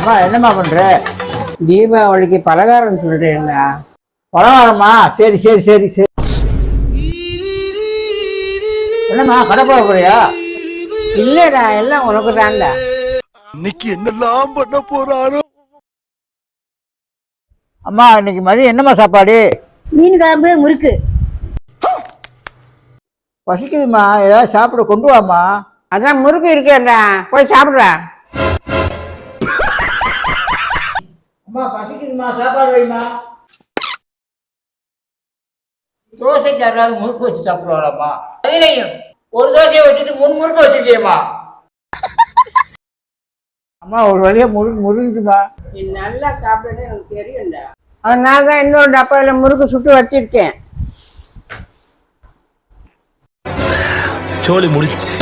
அம்மா என்னம்மா பண்ற? தீபாவளிக்கு பலகாரம் சொல்றேன்டா. பலகாரமா? சரி சரி சரி சரி. என்னம்மா கடை போக போறியா? இல்லடா, எல்லாம் உனக்கு தான்டா. இன்னைக்கு என்னெல்லாம் பண்ண போறாரோ. அம்மா இன்னைக்கு மதியம் என்னம்மா சாப்பாடு? மீன் குழம்பு, முறுக்கு. பசிக்குதுமா, ஏதாவது சாப்பிட கொண்டு வாமா. அதான் முறுக்கு இருக்கேன்டா, போய் சாப்பிடுறா. அம்மா பசிக்குதுமா, சாப்பாடு வைமா. தோசைக்கு யாராவது முறுக்கு வச்சு சாப்பிடுவாராம்மா? அதுலையும் ஒரு தோசையை வச்சுட்டு 3 முறுக்கு வச்சிருக்கியம்மா. அம்மா ஒரு வழியா முறுக்கு முறுக்குமா. நீ நல்லா சாப்பிடுறது எனக்கு தெரியும்டா. அதனால தான் இன்னொரு டப்பால முறுக்கு சுட்டு வச்சிருக்கேன். சோலி முடிச்சு